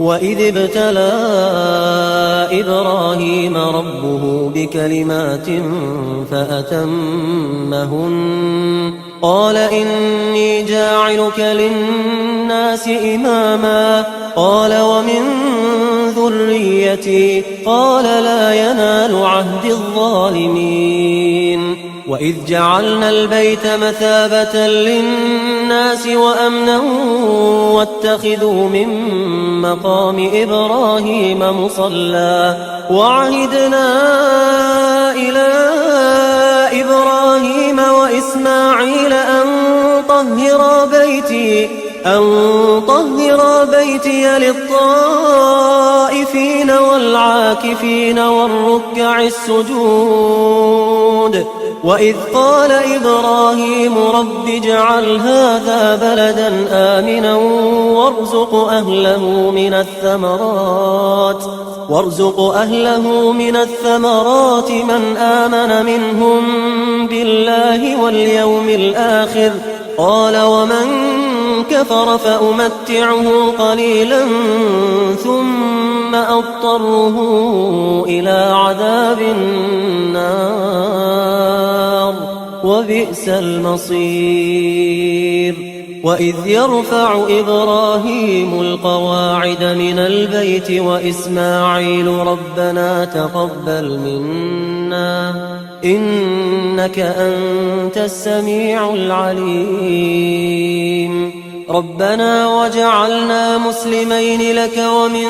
وإذ ابتلى إبراهيم ربه بكلمات فأتمهن قال إني جاعلك للناس إماما قال ومن ذريتي قال لا ينال عهد الظالمين وإذ جعلنا البيت مثابة للناس وأمنا واتخذوا من مقام إبراهيم مصلى وعهدنا إلى إبراهيم وإسماعيل أن طهرا بيتي للطائفين والعاكفين والركع السجود وإذ قال إبراهيم رب اجعل هذا بلدا آمنا وارزق أهله من الثمرات من آمن منهم بالله واليوم الآخر قال ومن كفر فأمتعه قليلا ثم أضطره إلى عذاب النار وبئس المصير وإذ يرفع إبراهيم القواعد من البيت وإسماعيل ربنا تقبل منا إنك أنت السميع العليم ربنا وجعلنا مسلمين لك ومن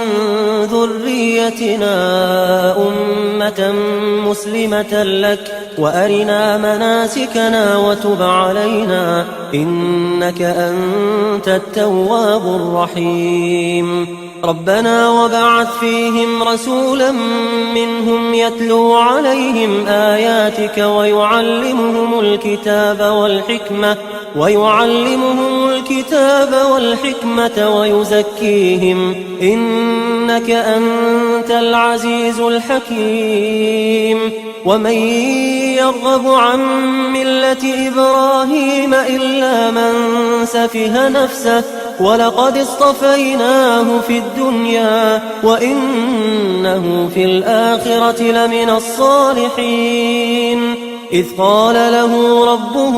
ذريتنا أمة مسلمة لك وأرنا مناسكنا وتب علينا إنك أنت التواب الرحيم ربنا وبعث فيهم رسولا منهم يتلو عليهم آياتك ويعلمهم الكتاب والحكمة ويزكيهم إنك أنت العزيز الحكيم ومن يرغب عن ملة إبراهيم إلا من سفه نفسه ولقد اصطفيناه في الدنيا وإنه في الآخرة لمن الصالحين إذ قال له ربه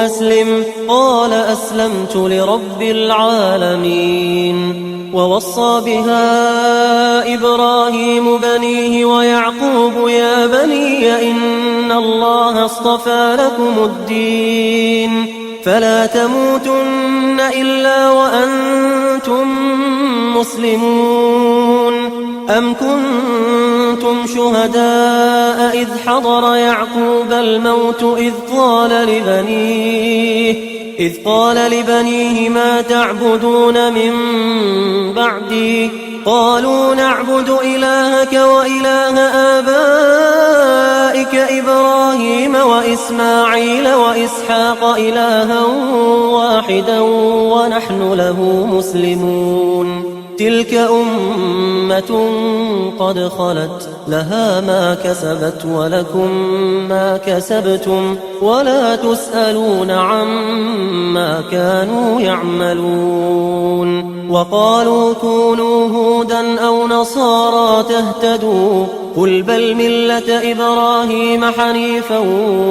أسلم قال أسلمت لرب العالمين ووصى بها إبراهيم بنيه ويعقوب يا بني إن الله اصطفى لكم الدين فلا تموتن إلا وأنتم مسلمون أم كنتم شهداء إذ حضر يعقوب الموت إذ قال لبنيه ما تعبدون من بعدي قالوا نعبد إلهك وإله آبائك إبراهيم وإسماعيل وإسحاق إلها واحدا ونحن له مسلمون تلك أمة قد خلت لها ما كسبت ولكم ما كسبتم ولا تسألون عما كانوا يعملون وقالوا كونوا هودا أو نصارى تهتدوا قل بل ملة إبراهيم حنيفا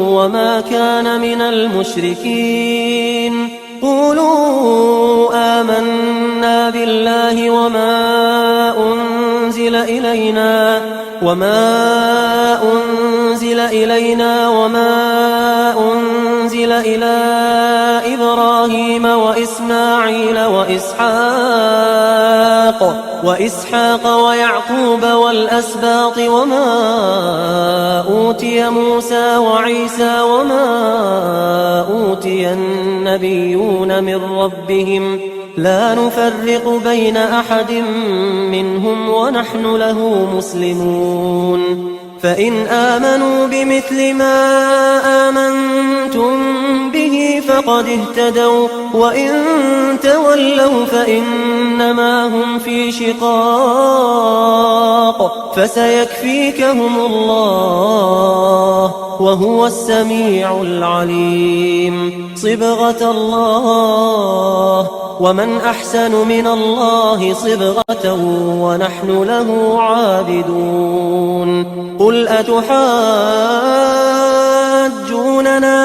وما كان من المشركين قولوا آمنا بالله وما أنزل إلينا وما أنزل إلى إبراهيم وإسماعيل وإسحاق ويعقوب والأسباط وما أوتي موسى وعيسى وما أوتي النبيون من ربهم لا نفرق بين أحد منهم ونحن له مسلمون فإن آمنوا بمثل ما آمنتم به فقد اهتدوا وإن تولوا فإنما هم في شقاق فسيكفيكهم الله وهو السميع العليم. صبغة الله ومن أحسن من الله صبغة ونحن له عابدون. قل أتحاجوننا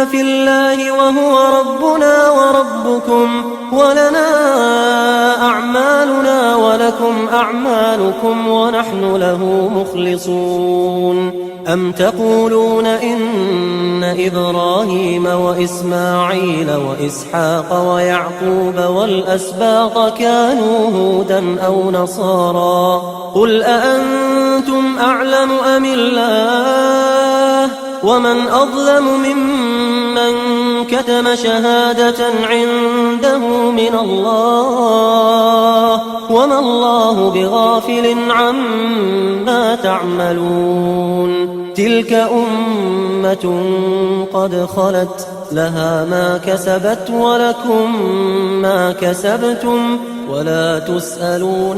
في الله وهو ربنا وربكم ولنا أعمالنا ولكم أعمالكم ونحن له مخلصون. أم تقولون إن إبراهيم وإسماعيل وإسحاق ويعقوب والأسباط كانوا هودا أو نصارى؟ قل أأنتم أعلم أم الله؟ ومن أظلم ممن كتم شهادة عنده من الله وما الله بغافل عما تعملون. تلك أمة قد خلت لها ما كسبت ولكم ما كسبتم ولا تسألون